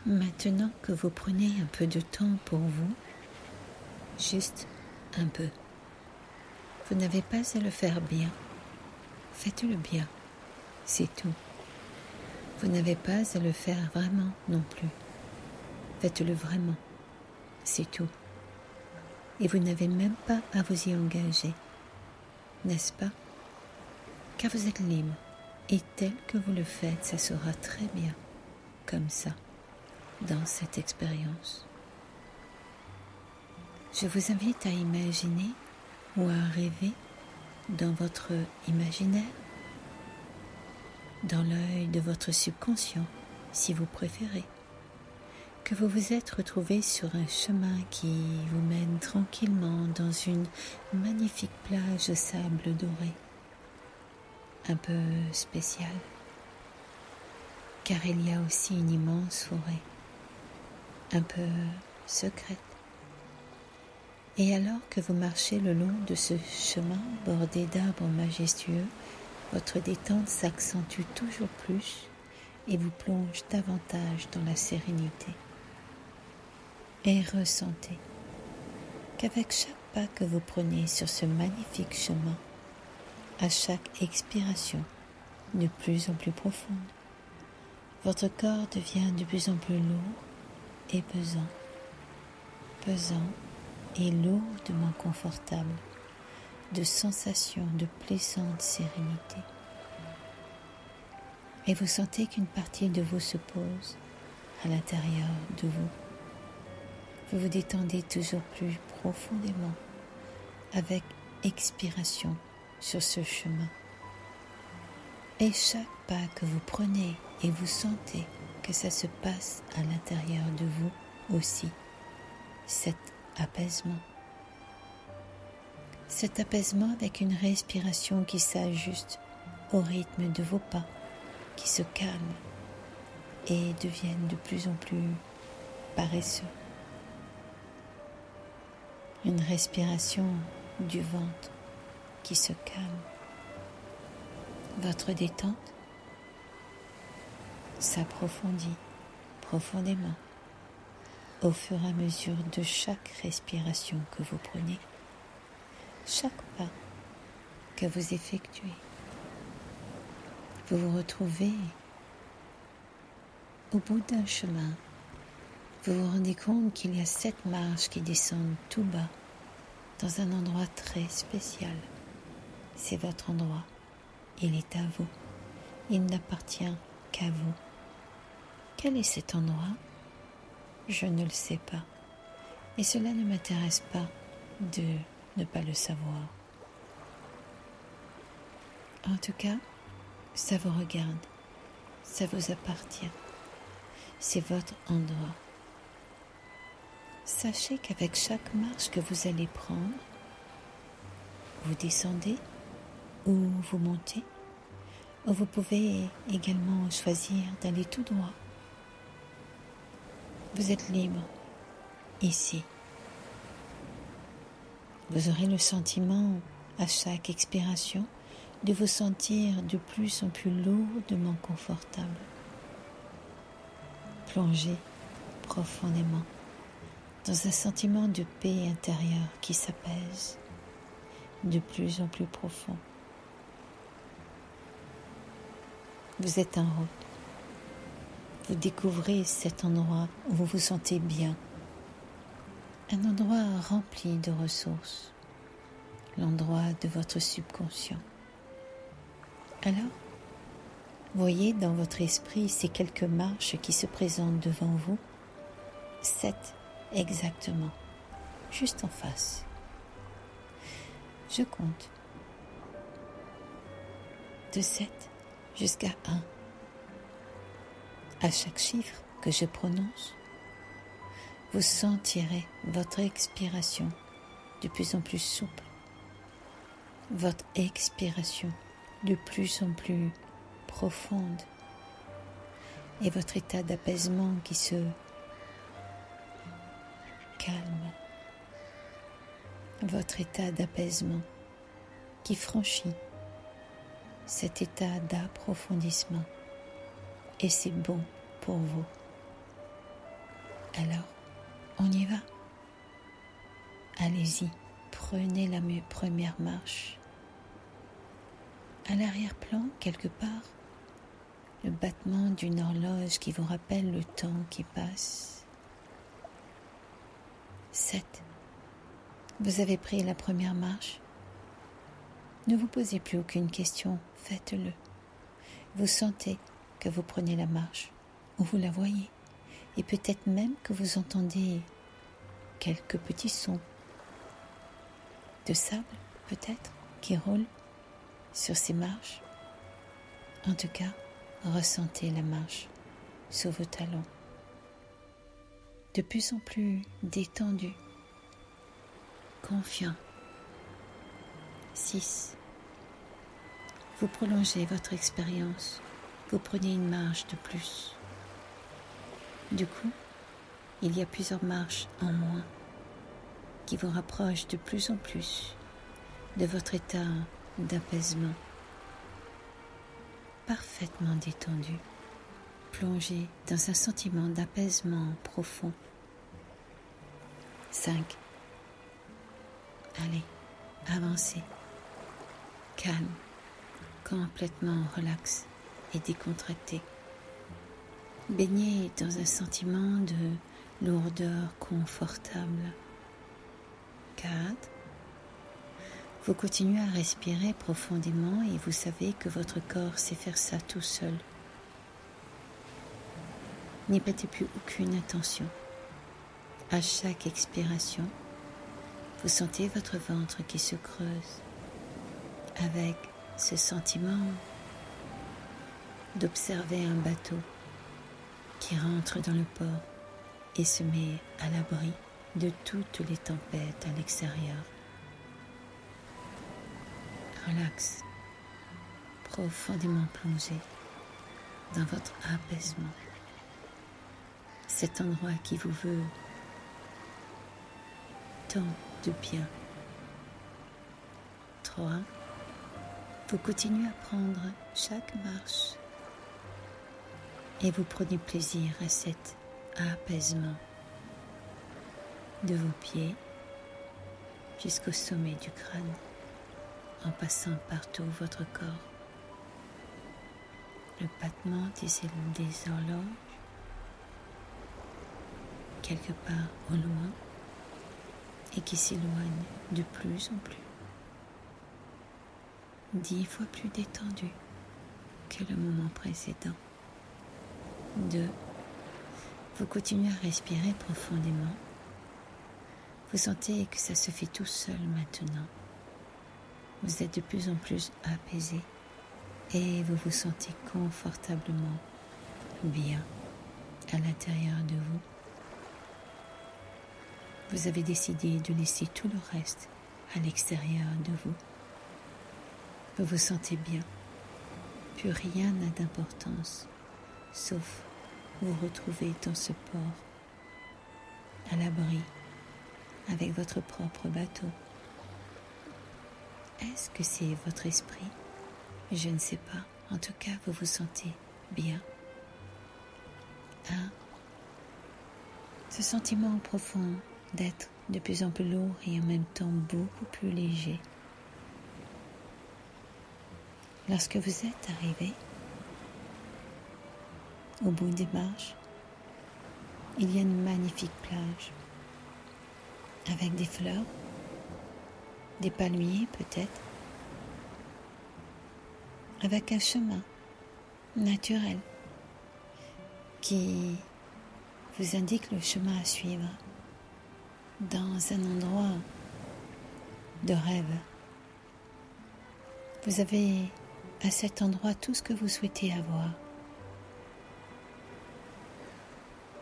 Maintenant que vous prenez un peu de temps pour vous, juste un peu, vous n'avez pas à le faire bien. Faites-le bien, c'est tout. Vous n'avez pas à le faire vraiment non plus. Faites-le vraiment, c'est tout. Et vous n'avez même pas à vous y engager, n'est-ce pas? Car vous êtes libre, et tel que vous le faites, ça sera très bien, comme ça, dans cette expérience. Je vous invite à imaginer ou à rêver dans votre imaginaire, dans l'œil de votre subconscient, si vous préférez, que vous vous êtes retrouvé sur un chemin qui vous mène tranquillement dans une magnifique plage de sable doré, un peu spéciale, car il y a aussi une immense forêt, un peu secrète. Et alors que vous marchez le long de ce chemin bordé d'arbres majestueux, votre détente s'accentue toujours plus et vous plonge davantage dans la sérénité. Et ressentez qu'avec chaque pas que vous prenez sur ce magnifique chemin, à chaque expiration de plus en plus profonde, votre corps devient de plus en plus lourd et pesant, pesant et lourdement confortable, de sensations de plaisante sérénité. Et vous sentez qu'une partie de vous se pose à l'intérieur de vous. Vous vous détendez toujours plus profondément avec expiration sur ce chemin. Et chaque pas que vous prenez et vous sentez que ça se passe à l'intérieur de vous aussi, cet apaisement. Cet apaisement avec une respiration qui s'ajuste au rythme de vos pas, qui se calment et deviennent de plus en plus paresseux. Une respiration du ventre qui se calme. Votre détente s'approfondit profondément au fur et à mesure de chaque respiration que vous prenez, chaque pas que vous effectuez. Vous vous retrouvez au bout d'un chemin. Vous vous rendez compte qu'il y a 7 marches qui descendent tout bas dans un endroit très spécial. C'est votre endroit. Il est à vous. Il n'appartient qu'à vous. Quel est cet endroit? Je ne le sais pas. Et cela ne m'intéresse pas de ne pas le savoir. En tout cas, ça vous regarde. Ça vous appartient. C'est votre endroit. Sachez qu'avec chaque marche que vous allez prendre, vous descendez ou vous montez, ou vous pouvez également choisir d'aller tout droit. Vous êtes libre, ici. Vous aurez le sentiment, à chaque expiration, de vous sentir de plus en plus lourdement confortable. Plongez profondément dans un sentiment de paix intérieure qui s'apaise de plus en plus profond. Vous êtes en route. Vous découvrez cet endroit où vous vous sentez bien. Un endroit rempli de ressources. L'endroit de votre subconscient. Alors, voyez dans votre esprit ces quelques marches qui se présentent devant vous. 7 exactement, juste en face. Je compte de 7 jusqu'à 1. À chaque chiffre que je prononce, vous sentirez votre expiration de plus en plus souple, votre expiration de plus en plus profonde et votre état d'apaisement qui se calme, votre état d'apaisement qui franchit cet état d'approfondissement et c'est bon pour vous. Alors, on y va. Allez-y, prenez la première marche. À l'arrière-plan, quelque part, le battement d'une horloge qui vous rappelle le temps qui passe. 7. Vous avez pris la première marche. Ne vous posez plus aucune question, faites-le. Vous sentez que vous prenez la marche, ou vous la voyez, et peut-être même que vous entendez quelques petits sons de sable, peut-être, qui roulent sur ces marches. En tout cas, ressentez la marche sous vos talons, de plus en plus détendu, confiant. 6. Vous prolongez votre expérience, vous prenez une marche de plus. Du coup, il y a plusieurs marches en moins qui vous rapprochent de plus en plus de votre état d'apaisement. Parfaitement détendu, plongé dans un sentiment d'apaisement profond. 5. Allez, avancez, calme, complètement relax et décontracté. Baignez dans un sentiment de lourdeur confortable. 4. Vous continuez à respirer profondément et vous savez que votre corps sait faire ça tout seul. N'y prêtez plus aucune attention. À chaque expiration, vous sentez votre ventre qui se creuse avec ce sentiment d'observer un bateau qui rentre dans le port et se met à l'abri de toutes les tempêtes à l'extérieur. Relax, profondément plongé dans votre apaisement. Cet endroit qui vous veut tant de bien. 3. Vous continuez à prendre chaque marche et vous prenez plaisir à cet apaisement de vos pieds jusqu'au sommet du crâne, en passant par tout votre corps. Le battement des horloges, quelque part au loin, et qui s'éloigne de plus en plus. 10 fois plus détendu que le moment précédent. 2. Vous continuez à respirer profondément. Vous sentez que ça se fait tout seul maintenant. Vous êtes de plus en plus apaisé et vous vous sentez confortablement bien à l'intérieur de vous. Vous avez décidé de laisser tout le reste à l'extérieur de vous. Vous vous sentez bien. Plus rien n'a d'importance, sauf vous retrouver dans ce port, à l'abri, avec votre propre bateau. Est-ce que c'est votre esprit? Je ne sais pas. En tout cas, vous vous sentez bien. 1. Ce sentiment profond d'être de plus en plus lourd et en même temps beaucoup plus léger. Lorsque vous êtes arrivé au bout des marches, il y a une magnifique plage avec des fleurs, des palmiers peut-être, avec un chemin naturel qui vous indique le chemin à suivre dans un endroit de rêve. Vous avez à cet endroit tout ce que vous souhaitez avoir.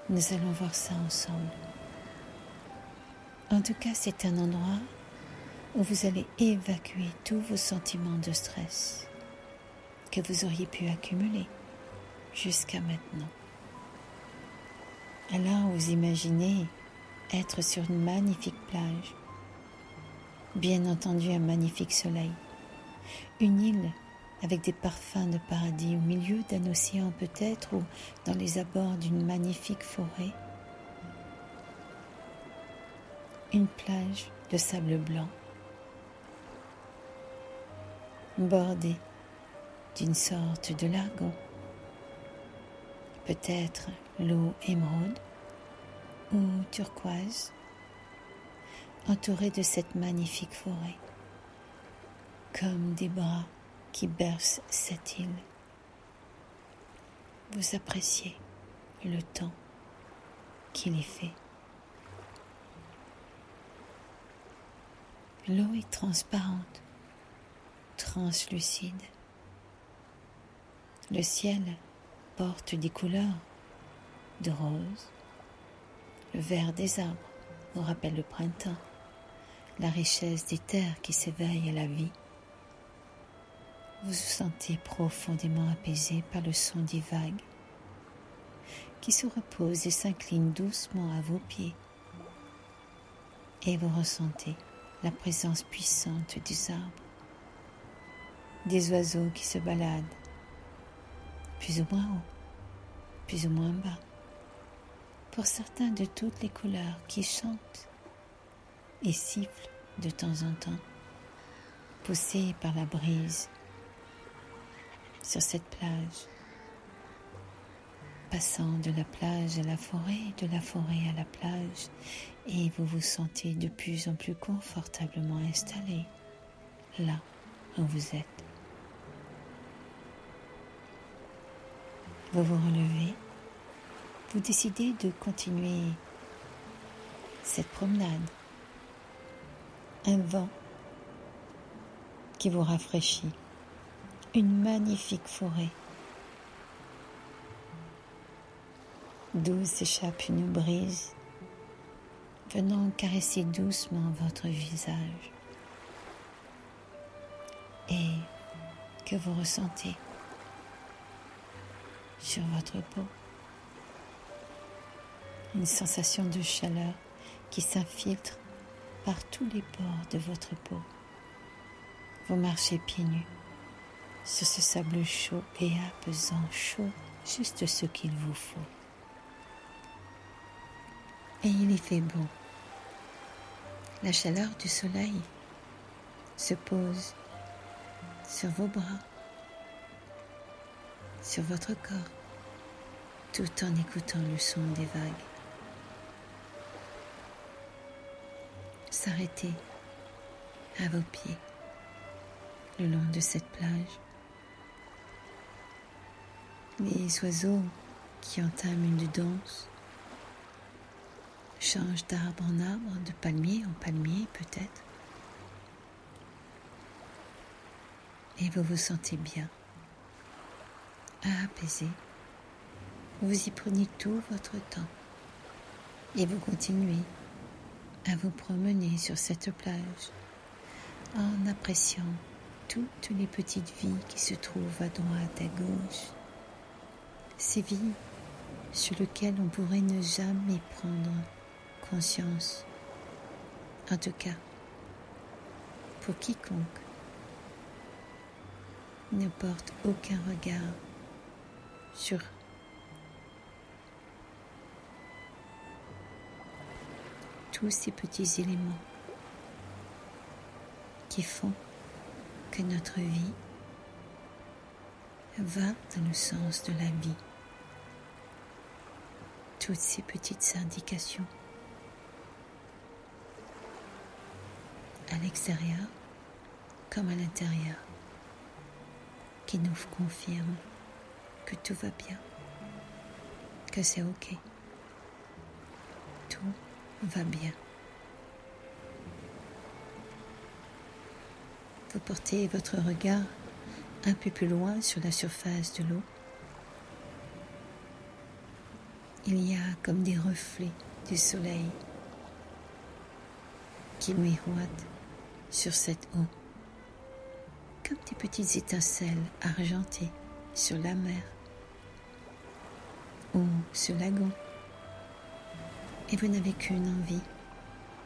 Nous allons voir ça ensemble. En tout cas, c'est un endroit où vous allez évacuer tous vos sentiments de stress que vous auriez pu accumuler jusqu'à maintenant. Alors, vous imaginez être sur une magnifique plage, bien entendu un magnifique soleil, une île avec des parfums de paradis au milieu d'un océan peut-être ou dans les abords d'une magnifique forêt. une plage de sable blanc, bordée d'une sorte de lagon, peut-être l'eau émeraude ou turquoise, entourée de cette magnifique forêt, comme des bras qui bercent cette île. Vous appréciez le temps qu'il y fait. L'eau est transparente, translucide. Le ciel porte des couleurs de rose. Le vert des arbres nous rappelle le printemps, la richesse des terres qui s'éveillent à la vie. Vous vous sentez profondément apaisé par le son des vagues qui se reposent et s'inclinent doucement à vos pieds. Et vous ressentez la présence puissante des arbres, des oiseaux qui se baladent, plus ou moins haut, plus ou moins bas, pour certains de toutes les couleurs qui chantent et sifflent de temps en temps, poussés par la brise sur cette plage, passant de la plage à la forêt, de la forêt à la plage, et vous vous sentez de plus en plus confortablement installé là où vous êtes. Vous vous relevez, vous décidez de continuer cette promenade. Un vent qui vous rafraîchit, une magnifique forêt, d'où s'échappe une brise venant caresser doucement votre visage et que vous ressentez sur votre peau. Une sensation de chaleur qui s'infiltre par tous les pores de votre peau. Vous marchez pieds nus sur ce sable chaud et apaisant, chaud, juste ce qu'il vous faut. Et il y fait beau. La chaleur du soleil se pose sur vos bras, sur votre corps, tout en écoutant le son des vagues. S'arrêtez à vos pieds, le long de cette plage. Les oiseaux qui entament une danse changent d'arbre en arbre, de palmier en palmier peut-être. Et vous vous sentez bien, apaisé. Vous y prenez tout votre temps et vous continuez à vous promener sur cette plage en appréciant toutes les petites vies qui se trouvent à droite, à gauche. Ces vies sur lesquelles on pourrait ne jamais prendre conscience. En tout cas, pour quiconque ne porte aucun regard sur tous ces petits éléments qui font que notre vie va dans le sens de la vie. Toutes ces petites indications à l'extérieur comme à l'intérieur qui nous confirment que tout va bien, que c'est ok, tout va bien. Vous portez votre regard un peu plus loin sur la surface de l'eau. Il y a comme des reflets du soleil qui miroitent sur cette eau, comme des petites étincelles argentées sur la mer ou ce lagon. Et vous n'avez qu'une envie,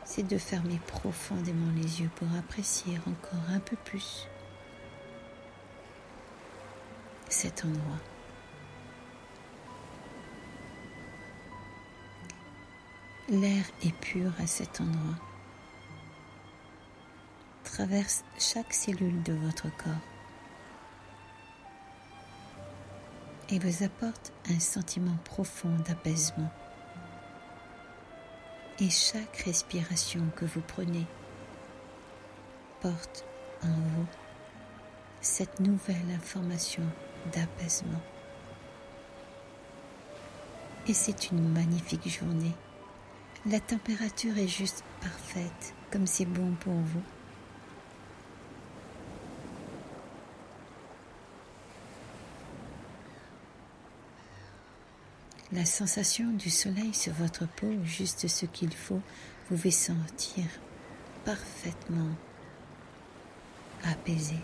c'est de fermer profondément les yeux pour apprécier encore un peu plus cet endroit. L'air est pur à cet endroit. traverse chaque cellule de votre corps et vous apporte un sentiment profond d'apaisement. Et chaque respiration que vous prenez porte en vous cette nouvelle information d'apaisement. Et c'est une magnifique journée. La température est juste parfaite, comme c'est bon pour vous. La sensation du soleil sur votre peau, juste ce qu'il faut, vous fait sentir parfaitement apaisé.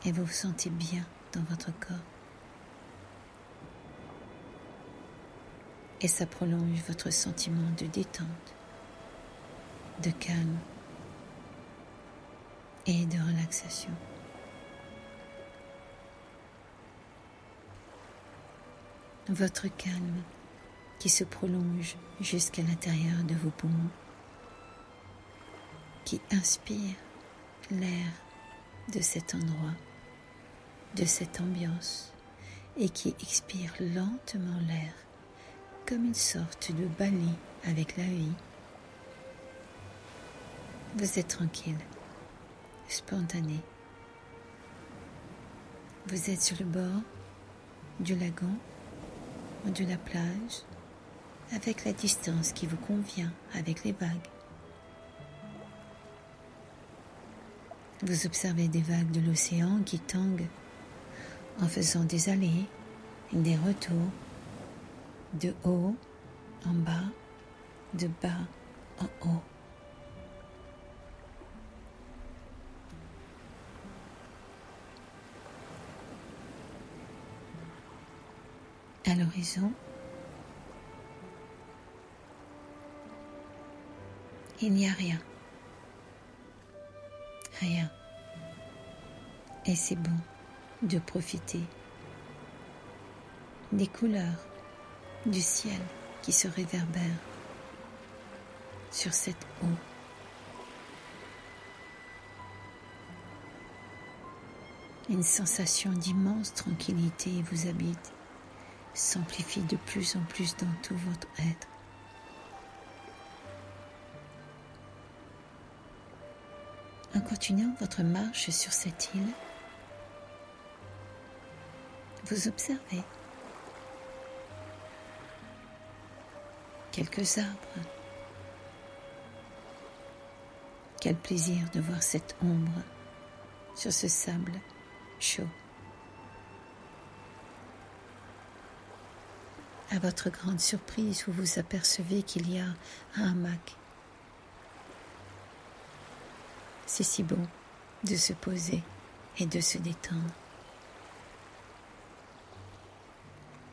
Et vous vous sentez bien dans votre corps. Et ça prolonge votre sentiment de détente, de calme et de relaxation. Votre calme qui se prolonge jusqu'à l'intérieur de vos poumons, qui inspire l'air de cet endroit, de cette ambiance, et qui expire lentement l'air comme une sorte de balai avec la vie. Vous êtes tranquille, spontané. Vous êtes sur le bord du lagon ou de la plage, avec la distance qui vous convient avec les vagues. Vous observez des vagues de l'océan qui tanguent en faisant des allées et des retours, de haut en bas, de bas en haut. À l'horizon, il n'y a rien. Rien. Et c'est bon de profiter des couleurs du ciel qui se réverbèrent sur cette eau. Une sensation d'immense tranquillité vous habite, s'amplifie de plus en plus dans tout votre être. En continuant votre marche sur cette île, vous observez quelques arbres. Quel plaisir de voir cette ombre sur ce sable chaud. À votre grande surprise, vous vous apercevez qu'il y a un hamac. C'est si bon de se poser et de se détendre.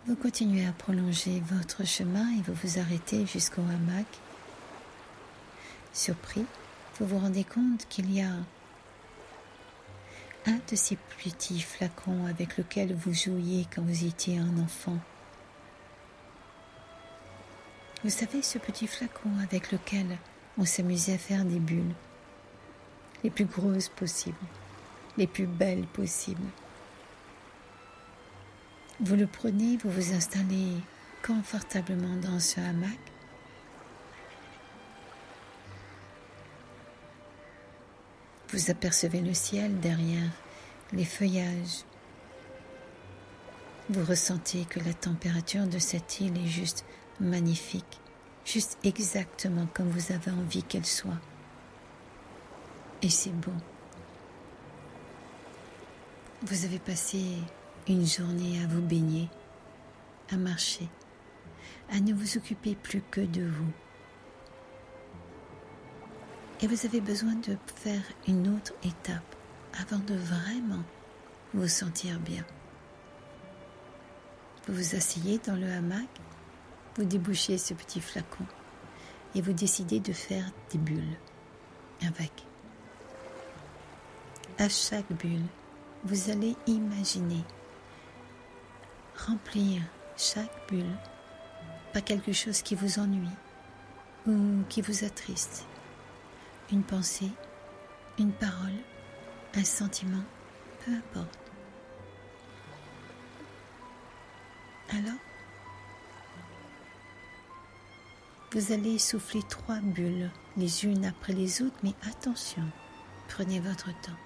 Vous continuez à prolonger votre chemin et vous vous arrêtez jusqu'au hamac. Surpris, vous vous rendez compte qu'il y a un de ces petits flacons avec lequel vous jouiez quand vous étiez un enfant. Vous savez, ce petit flacon avec lequel on s'amusait à faire des bulles, les plus grosses possibles, les plus belles possibles. Vous le prenez, vous vous installez confortablement dans ce hamac. Vous apercevez le ciel derrière les feuillages. Vous ressentez que la température de cette île est juste magnifique, juste exactement comme vous avez envie qu'elle soit. Et c'est bon. Vous avez passé une journée à vous baigner, à marcher, à ne vous occuper plus que de vous. Et vous avez besoin de faire une autre étape avant de vraiment vous sentir bien. Vous vous asseyez dans le hamac, vous débouchez ce petit flacon et vous décidez de faire des bulles avec. À chaque bulle, vous allez imaginer remplir chaque bulle par quelque chose qui vous ennuie ou qui vous attriste. Une pensée une parole, un sentiment, peu importe. Alors, vous allez souffler 3 bulles, les unes après les autres, mais attention, prenez votre temps.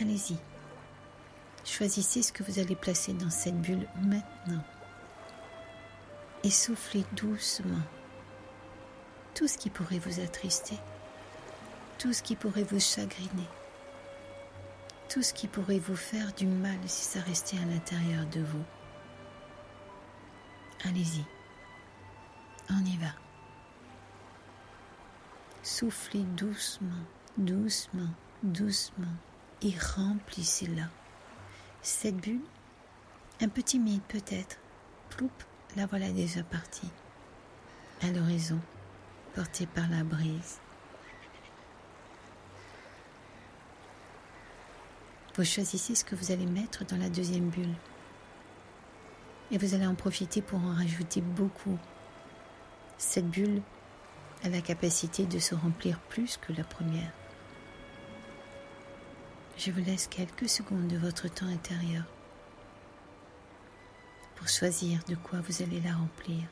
Allez-y. Choisissez ce que vous allez placer dans cette bulle maintenant. Et soufflez doucement tout ce qui pourrait vous attrister, tout ce qui pourrait vous chagriner, tout ce qui pourrait vous faire du mal si ça restait à l'intérieur de vous. Allez-y, on y va. Soufflez doucement, doucement, doucement et remplissez-la. Cette bulle, un peu timide peut-être, ploup, la voilà déjà partie, à l'horizon, portée par la brise. Vous choisissez ce que vous allez mettre dans la deuxième bulle. Et vous allez en profiter pour en rajouter beaucoup. Cette bulle a la capacité de se remplir plus que la première. Je vous laisse quelques secondes de votre temps intérieur pour choisir de quoi vous allez la remplir.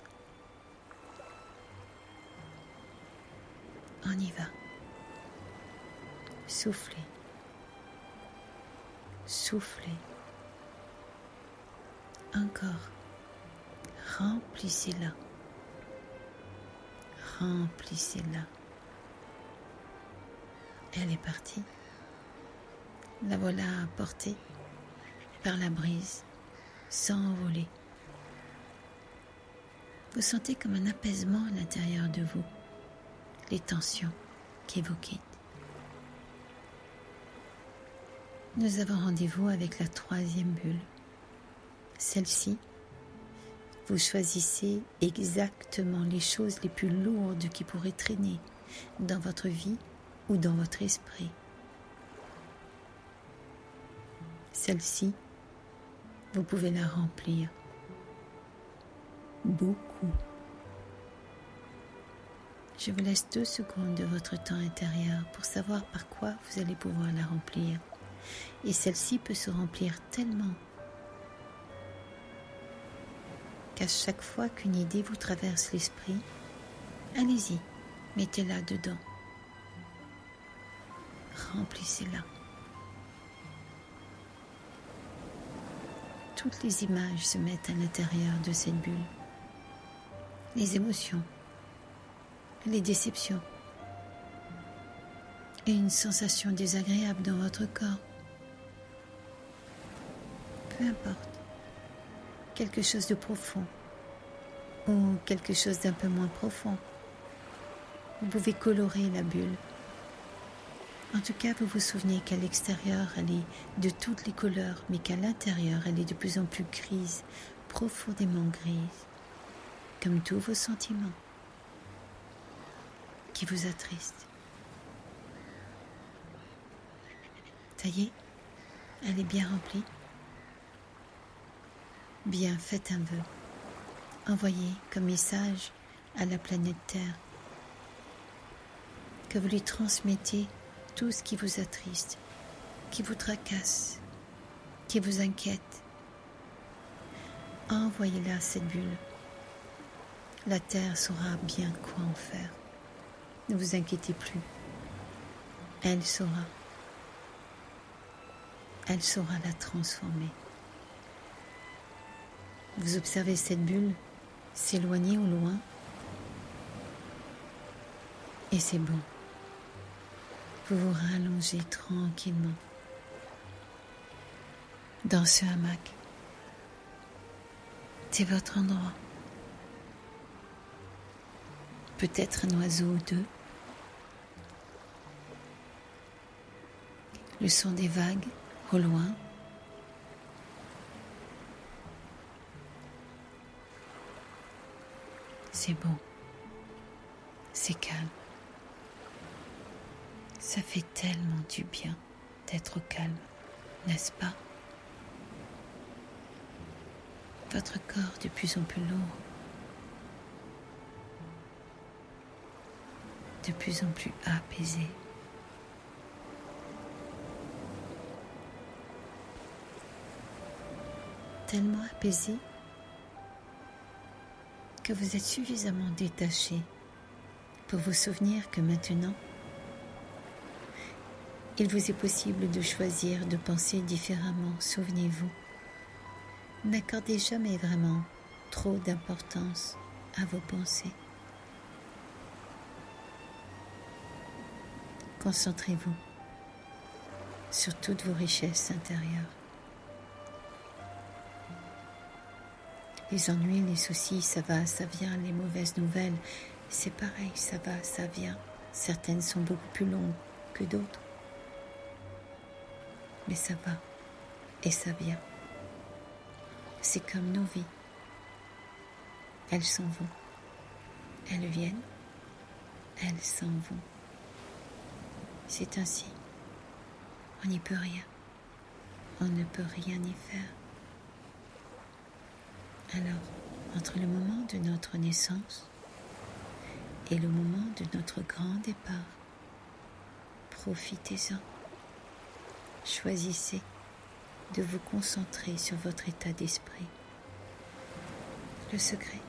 On y va. Soufflez. Soufflez. Encore. Remplissez-la. Remplissez-la. Elle est partie. La voilà portée par la brise, s'envoler. Vous sentez comme un apaisement à l'intérieur de vous, les tensions qui vous quittent. Nous avons rendez-vous avec la troisième bulle. Celle-ci, vous choisissez exactement les choses les plus lourdes qui pourraient traîner dans votre vie ou dans votre esprit. Celle-ci, vous pouvez la remplir. Beaucoup. Je vous laisse 2 secondes de votre temps intérieur pour savoir par quoi vous allez pouvoir la remplir. Et celle-ci peut se remplir tellement qu'à chaque fois qu'une idée vous traverse l'esprit, allez-y, mettez-la dedans. Remplissez-la. Toutes les images se mettent à l'intérieur de cette bulle. Les émotions, les déceptions et une sensation désagréable dans votre corps. Peu importe, quelque chose de profond ou quelque chose d'un peu moins profond. Vous pouvez colorer la bulle. En tout cas, vous vous souvenez qu'à l'extérieur, elle est de toutes les couleurs, mais qu'à l'intérieur, elle est de plus en plus grise, profondément grise, comme tous vos sentiments qui vous attristent. Ça y est, elle est bien remplie. Bien, faites un vœu. Envoyez comme message à la planète Terre que vous lui transmettez tout ce qui vous attriste, qui vous tracasse, qui vous inquiète. Envoyez-la cette bulle. La Terre saura bien quoi en faire. Ne vous inquiétez plus. Elle saura. Elle saura la transformer. Vous observez cette bulle s'éloigner au loin et c'est bon. Vous vous rallongez tranquillement dans ce hamac. C'est votre endroit. Peut-être un oiseau ou deux. Le son des vagues au loin. C'est bon. C'est calme. Ça fait tellement du bien d'être au calme, n'est-ce pas? Votre corps de plus en plus lourd de plus en plus apaisé. Tellement apaisé que vous êtes suffisamment détaché pour vous souvenir que maintenant, il vous est possible de choisir de penser différemment. Souvenez-vous, n'accordez jamais vraiment trop d'importance à vos pensées. Concentrez-vous sur toutes vos richesses intérieures. Les ennuis, les soucis, ça va, ça vient, les mauvaises nouvelles, c'est pareil, ça va, ça vient. Certaines sont beaucoup plus longues que d'autres. Mais ça va et ça vient. C'est comme nos vies. Elles s'en vont. Elles viennent. Elles s'en vont. C'est ainsi. On n'y peut rien. On ne peut rien y faire. Alors, entre le moment de notre naissance et le moment de notre grand départ, profitez-en. Choisissez de vous concentrer sur votre état d'esprit. Le secret,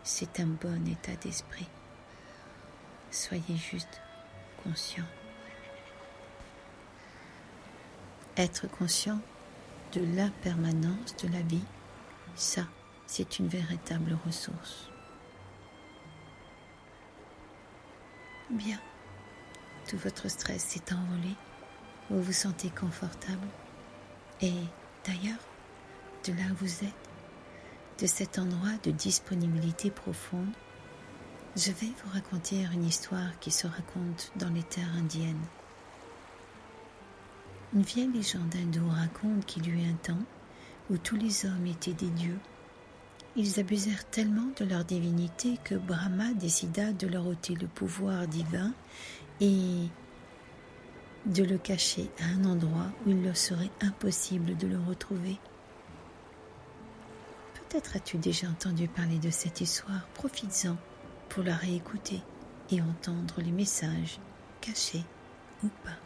c'est un bon état d'esprit. Soyez juste conscient. Être conscient de l'impermanence de la vie, ça, c'est une véritable ressource. Bien, tout votre stress s'est envolé, vous vous sentez confortable. Et d'ailleurs, de là où vous êtes, de cet endroit de disponibilité profonde, je vais vous raconter une histoire qui se raconte dans les terres indiennes. Une vieille légende hindoue raconte qu'il y eut un temps où tous les hommes étaient des dieux. Ils abusèrent tellement de leur divinité que Brahma décida de leur ôter le pouvoir divin et de le cacher à un endroit où il leur serait impossible de le retrouver. Peut-être as-tu déjà entendu parler de cette histoire, profites-en pour la réécouter et entendre les messages, cachés ou pas.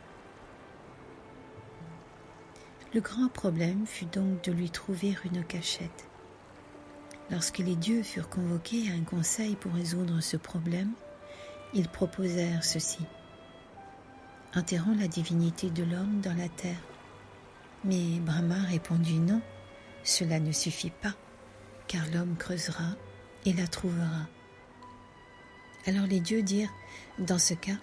Le grand problème fut donc de lui trouver une cachette. Lorsque les dieux furent convoqués à un conseil pour résoudre ce problème, ils proposèrent ceci. Enterrons la divinité de l'homme dans la terre. Mais Brahma répondit non, cela ne suffit pas, car l'homme creusera et la trouvera. Alors les dieux dirent, dans ce cas,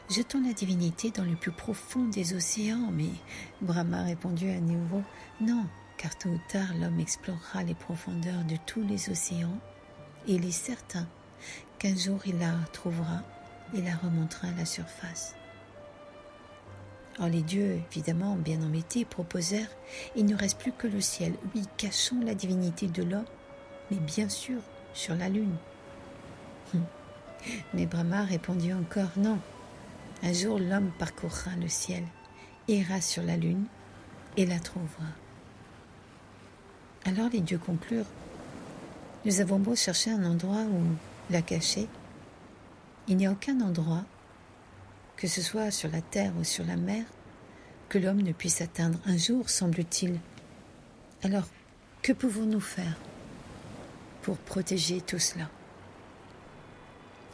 jetons la divinité dans le plus profond des océans. Mais Brahma répondit à nouveau, non, car tôt ou tard l'homme explorera les profondeurs de tous les océans, et il est certain qu'un jour il la trouvera et la remontera à la surface. Or les dieux, évidemment bien embêtés, proposèrent « Il ne reste plus que le ciel. Oui, cachons la divinité de l'homme, mais bien sûr sur la lune. » Mais Brahma répondit encore « Non, un jour l'homme parcourra le ciel, ira sur la lune et la trouvera. » Alors les dieux conclurent « Nous avons beau chercher un endroit où la cacher, il n'y a aucun endroit, que ce soit sur la terre ou sur la mer, que l'homme ne puisse atteindre un jour, semble-t-il. Alors, que pouvons-nous faire pour protéger tout cela ?»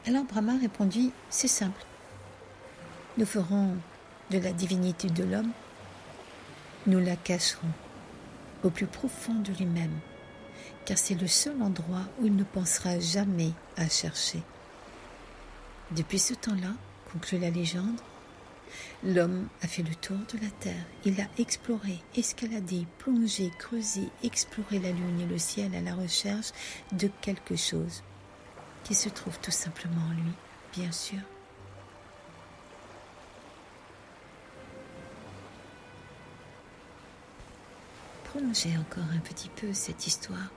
Alors Brahma répondit « C'est simple. Nous ferons de la divinité de l'homme, nous la cacherons au plus profond de lui-même, car c'est le seul endroit où il ne pensera jamais à chercher. » Depuis ce temps-là, conclut la légende, l'homme a fait le tour de la terre. Il a exploré, escaladé, plongé, creusé, exploré la lune et le ciel à la recherche de quelque chose qui se trouve tout simplement en lui, bien sûr. Prolongez encore un petit peu cette histoire.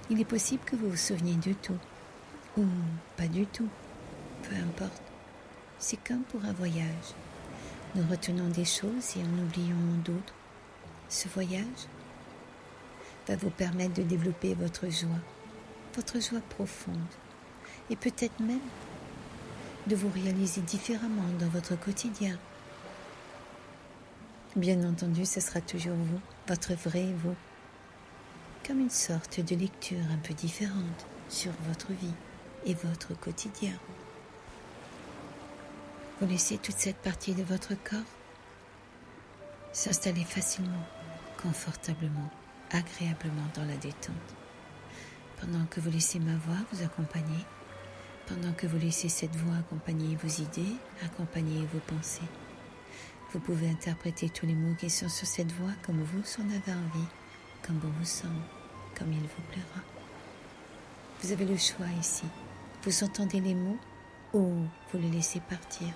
Il est possible que vous vous souveniez de tout, ou pas du tout, peu importe. C'est comme pour un voyage. Nous retenons des choses et en oublions d'autres. Ce voyage va vous permettre de développer votre joie profonde, et peut-être même de vous réaliser différemment dans votre quotidien. Bien entendu, ce sera toujours vous, votre vrai vous, comme une sorte de lecture un peu différente sur votre vie et votre quotidien. Vous laissez toute cette partie de votre corps s'installer facilement, confortablement, agréablement dans la détente, pendant que vous laissez ma voix vous accompagner, pendant que vous laissez cette voix accompagner vos idées, accompagner vos pensées. Vous pouvez interpréter tous les mots qui sont sur cette voix comme vous en avez envie, comme bon vous semble, comme il vous plaira. Vous avez le choix ici. Vous entendez les mots ou vous les laissez partir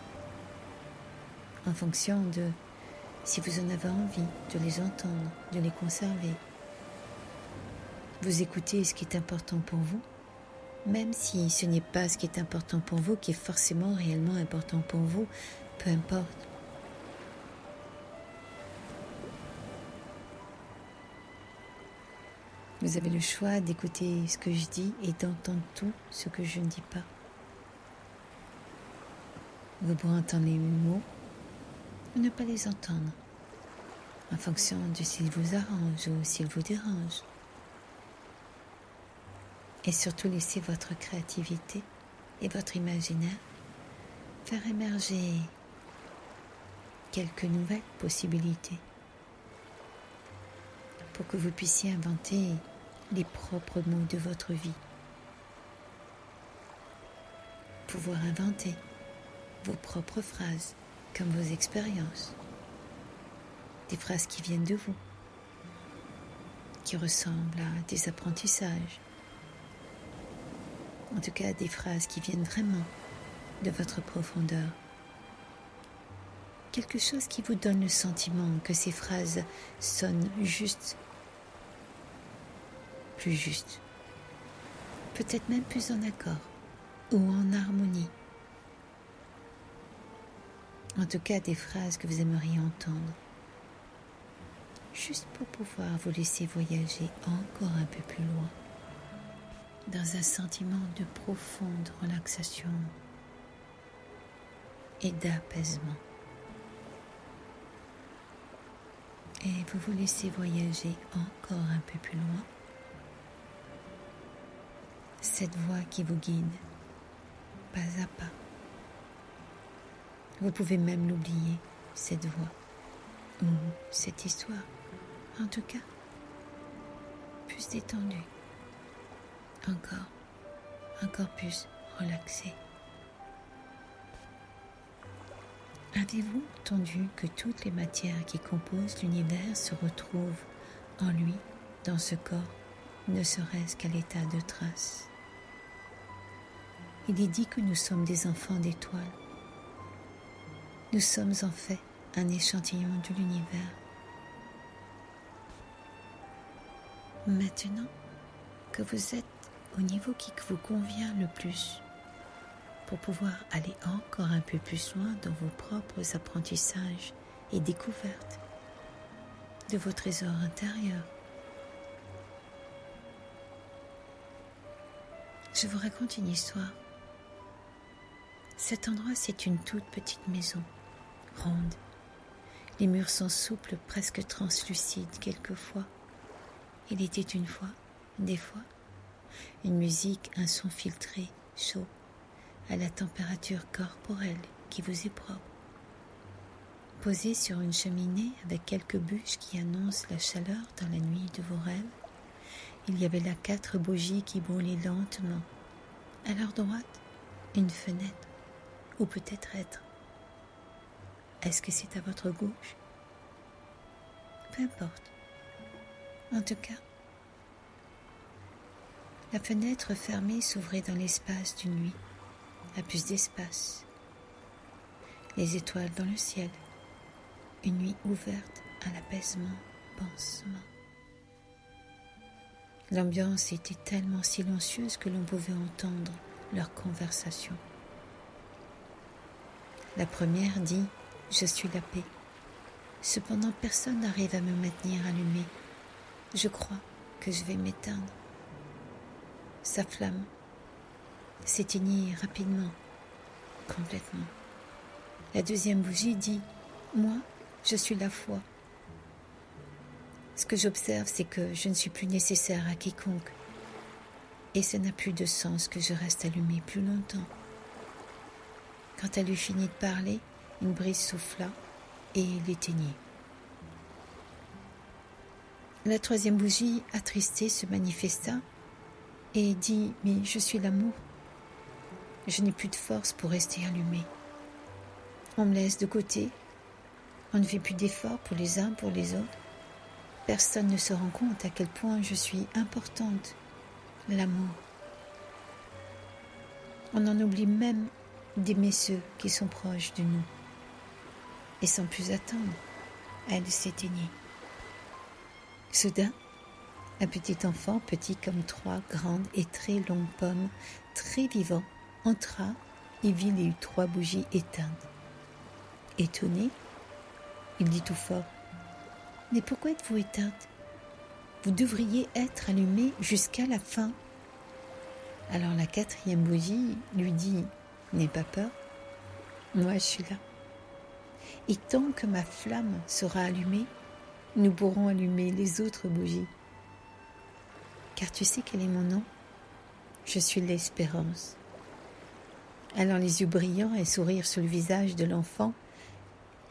en fonction de si vous en avez envie de les entendre, de les conserver. Vous écoutez ce qui est important pour vous, même si ce n'est pas ce qui est important pour vous, qui est forcément réellement important pour vous, peu importe. Vous avez le choix d'écouter ce que je dis et d'entendre tout ce que je ne dis pas. Vous pourrez entendre les mots ou ne pas les entendre, en fonction de s'ils vous arrangent ou s'ils vous dérangent. Et surtout, laissez votre créativité et votre imaginaire faire émerger quelques nouvelles possibilités pour que vous puissiez inventer les propres mots de votre vie. Pouvoir inventer vos propres phrases, comme vos expériences. Des phrases qui viennent de vous, qui ressemblent à des apprentissages. En tout cas, des phrases qui viennent vraiment de votre profondeur. Quelque chose qui vous donne le sentiment que ces phrases sonnent justes, plus justes, peut-être même plus en accord ou en harmonie. En tout cas, des phrases que vous aimeriez entendre, juste pour pouvoir vous laisser voyager encore un peu plus loin, dans un sentiment de profonde relaxation et d'apaisement. Et vous vous laissez voyager encore un peu plus loin. Cette voix qui vous guide, pas à pas. Vous pouvez même l'oublier, cette voix, ou cette histoire. En tout cas, plus détendue. Encore plus relaxée. Avez-vous entendu que toutes les matières qui composent l'univers se retrouvent en lui, dans ce corps, ne serait-ce qu'à l'état de traces? Il est dit que nous sommes des enfants d'étoiles. Nous sommes en fait un échantillon de l'univers. Maintenant que vous êtes au niveau qui vous convient le plus, pour pouvoir aller encore un peu plus loin dans vos propres apprentissages et découvertes de vos trésors intérieurs. Je vous raconte une histoire. Cet endroit, c'est une toute petite maison, ronde. Les murs sont souples, presque translucides quelquefois. Il était une fois, des fois, une musique, un son filtré, chaud, à la température corporelle qui vous est propre. Posé sur une cheminée avec quelques bûches qui annoncent la chaleur dans la nuit de vos rêves, il y avait là 4 bougies qui brûlaient lentement. À leur droite, une fenêtre, ou peut-être être. Est-ce que c'est à votre gauche? Peu importe. En tout cas, la fenêtre fermée s'ouvrait dans l'espace d'une nuit, à plus d'espace. Les étoiles dans le ciel, une nuit ouverte à l'apaisement, pansement. L'ambiance était tellement silencieuse que l'on pouvait entendre leur conversation. La première dit « Je suis la paix ». Cependant, personne n'arrive à me maintenir allumée. Je crois que je vais m'éteindre. Sa flamme s'éteignit rapidement, complètement. La deuxième bougie dit « Moi, je suis la foi ». Ce que j'observe, c'est que je ne suis plus nécessaire à quiconque. Et ça n'a plus de sens que je reste allumée plus longtemps. Quand elle eut fini de parler, une brise souffla et l'éteignit. La troisième bougie, attristée, se manifesta et dit « Mais je suis l'amour. Je n'ai plus de force pour rester allumée. On me laisse de côté. On ne fait plus d'efforts pour les uns, pour les autres. Personne ne se rend compte à quel point je suis importante. L'amour. On en oublie même d'aimer ceux qui sont proches de nous. » Et sans plus attendre, elle s'éteignit. Soudain, un petit enfant, petit comme 3 grandes et très longues pommes, très vivant, entra et vit les 3 bougies éteintes. Étonné, il dit tout fort « Mais pourquoi êtes-vous éteinte? Vous devriez être allumée jusqu'à la fin. » Alors la 4e bougie lui dit « N'aie pas peur, moi je suis là. Et tant que ma flamme sera allumée, nous pourrons allumer les autres bougies. Car tu sais quel est mon nom? Je suis l'espérance. » Alors les yeux brillants et sourire sur le visage de l'enfant,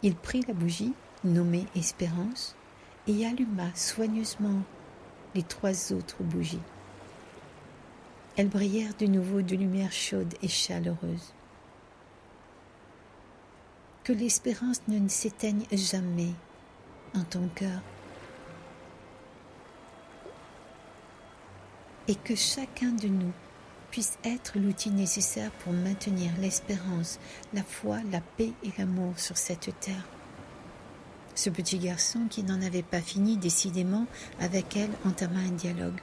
il prit la bougie, nommée Espérance, et alluma soigneusement les 3 autres bougies. Elles brillèrent de nouveau de lumière chaude et chaleureuse. Que l'espérance ne s'éteigne jamais en ton cœur et que chacun de nous puisse être l'outil nécessaire pour maintenir l'espérance, la foi, la paix et l'amour sur cette terre. Ce petit garçon qui n'en avait pas fini décidément avec elle entama un dialogue.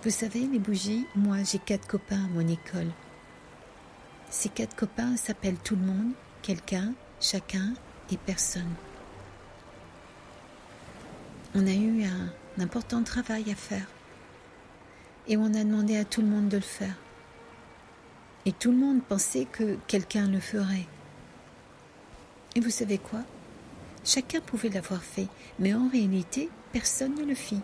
Vous savez, les bougies, moi j'ai 4 copains à mon école. Ces 4 copains s'appellent tout le monde, quelqu'un, chacun et personne. On a eu un important travail à faire et on a demandé à tout le monde de le faire. Et tout le monde pensait que quelqu'un le ferait. Et vous savez quoi? Chacun pouvait l'avoir fait, mais en réalité, personne ne le fit.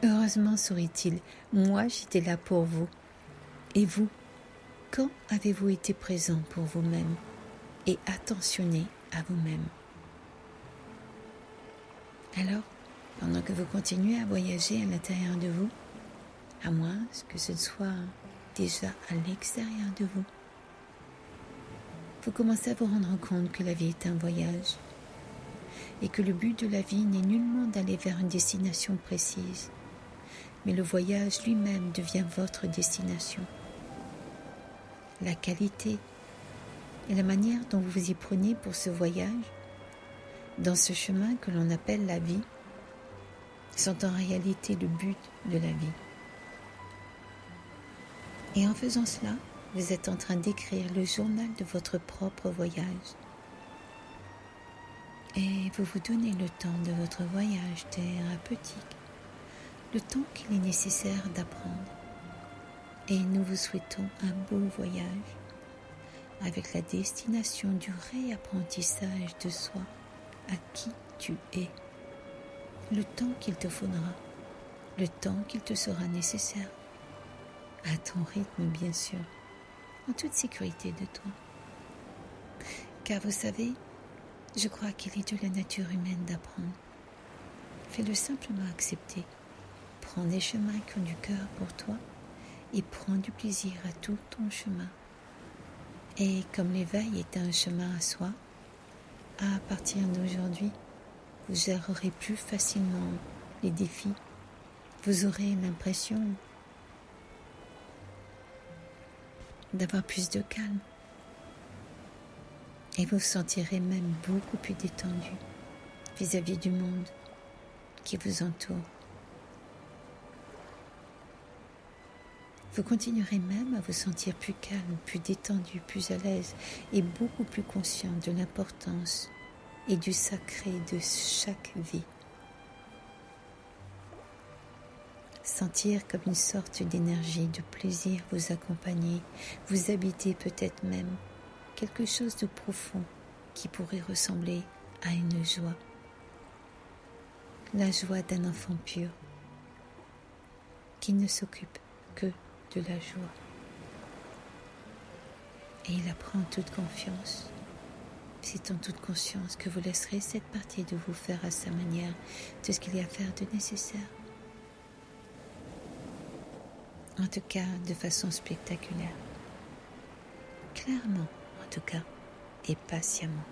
Heureusement, sourit-il, moi j'étais là pour vous. Et vous? Quand avez-vous été présent pour vous-même et attentionné à vous-même? Alors, pendant que vous continuez à voyager à l'intérieur de vous, à moins que ce ne soit déjà à l'extérieur de vous, vous commencez à vous rendre compte que la vie est un voyage et que le but de la vie n'est nullement d'aller vers une destination précise, mais le voyage lui-même devient votre destination. La qualité et la manière dont vous vous y prenez pour ce voyage, dans ce chemin que l'on appelle la vie, sont en réalité le but de la vie. Et en faisant cela, vous êtes en train d'écrire le journal de votre propre voyage. Et vous vous donnez le temps de votre voyage thérapeutique, le temps qu'il est nécessaire d'apprendre. Et nous vous souhaitons un beau voyage avec la destination du réapprentissage de soi, à qui tu es, le temps qu'il te faudra, le temps qu'il te sera nécessaire, à ton rythme bien sûr, en toute sécurité de toi. Car vous savez, je crois qu'il est de la nature humaine d'apprendre. Fais-le simplement accepter. Prends des chemins qui ont du cœur pour toi et prends du plaisir à tout ton chemin. Et comme l'éveil est un chemin à soi, à partir d'aujourd'hui, vous gérerez plus facilement les défis. Vous aurez l'impression d'avoir plus de calme. Et vous vous sentirez même beaucoup plus détendu vis-à-vis du monde qui vous entoure. Vous continuerez même à vous sentir plus calme, plus détendu, plus à l'aise et beaucoup plus conscient de l'importance et du sacré de chaque vie. sentir comme une sorte d'énergie, de plaisir vous accompagner, vous habiter peut-être même quelque chose de profond qui pourrait ressembler à une joie. La joie d'un enfant pur qui ne s'occupe que de la joie. Et il apprend en toute confiance. C'est en toute conscience que vous laisserez cette partie de vous faire à sa manière tout ce qu'il y a à faire de nécessaire. En tout cas, de façon spectaculaire. Clairement, en tout cas, et patiemment.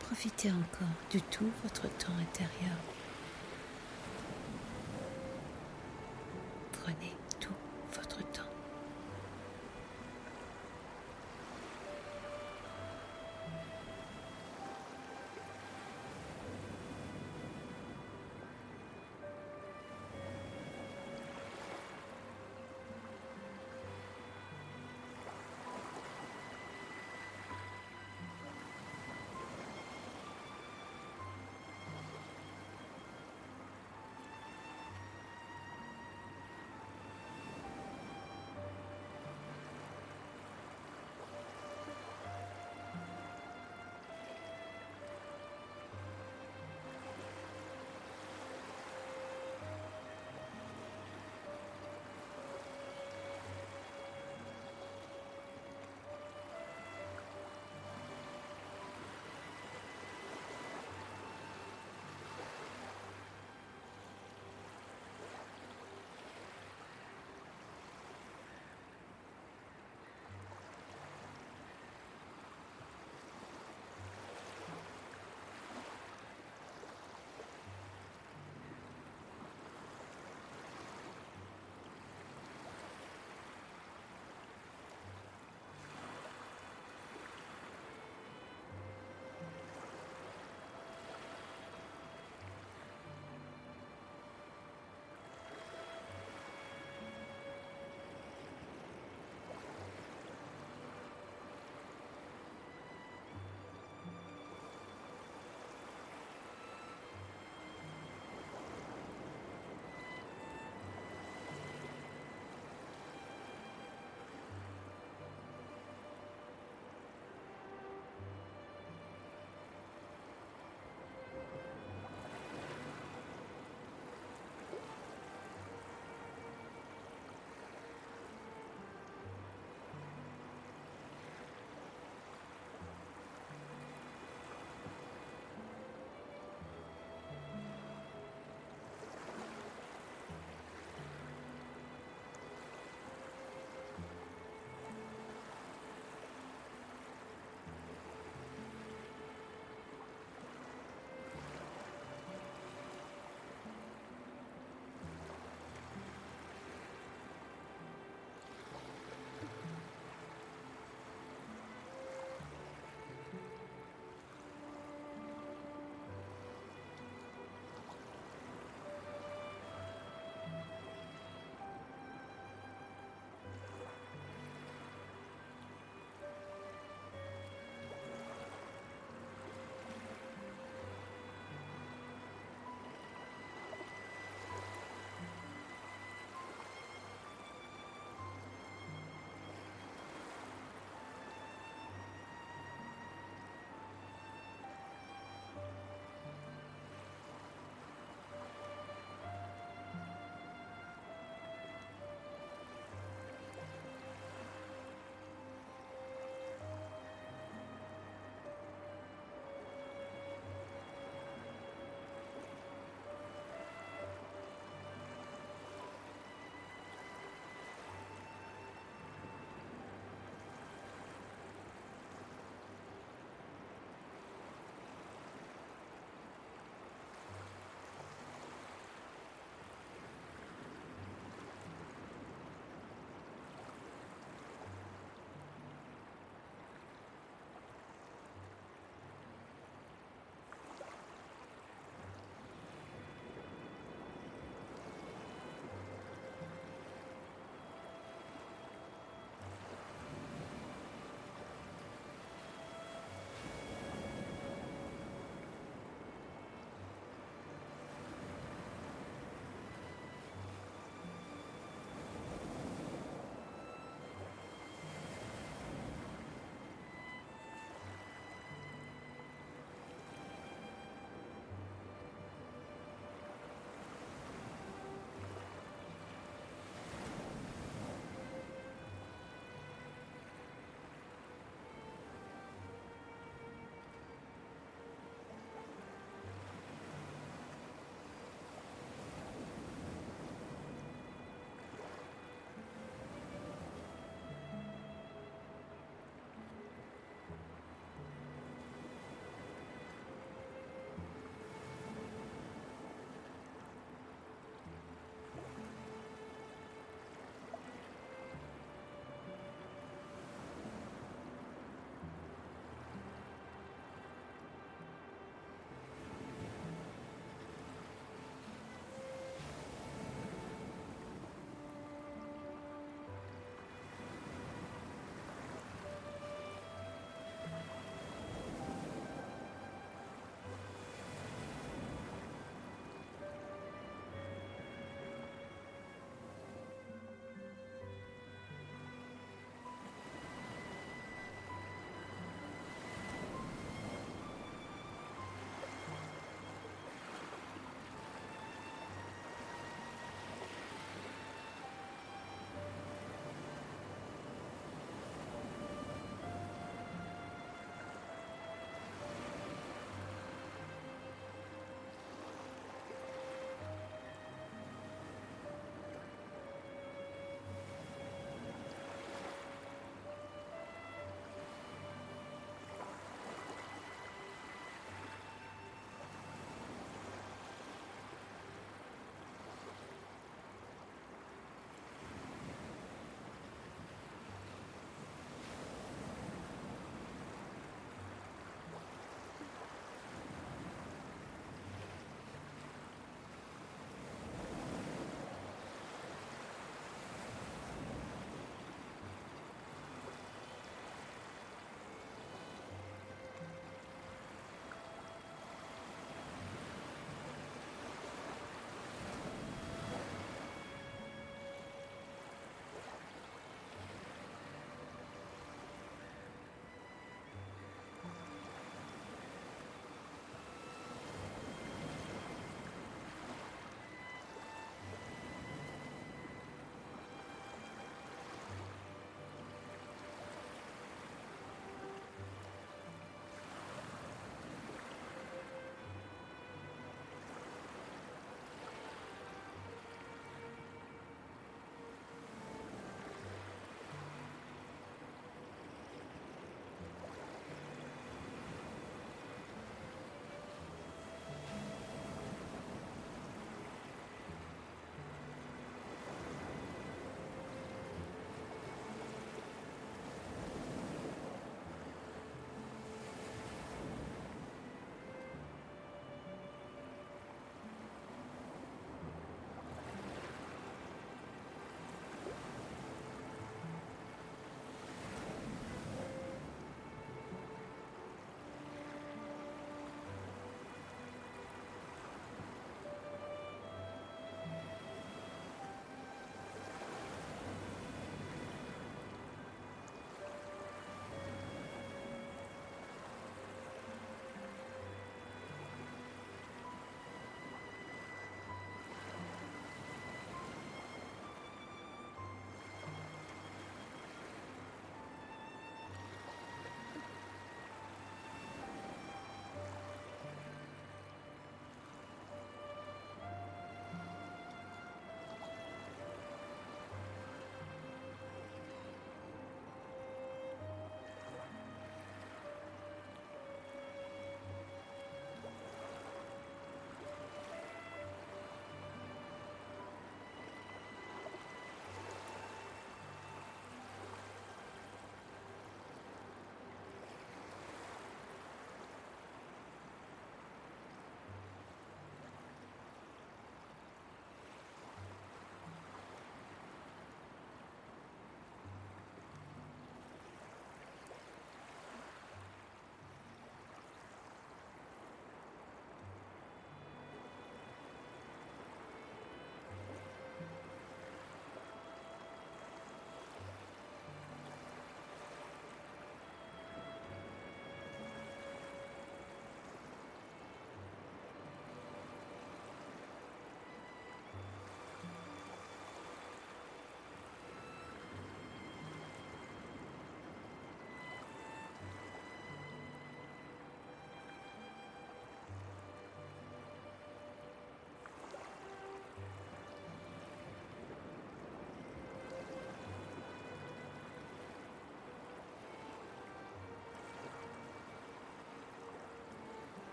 Profitez encore de tout votre temps intérieur.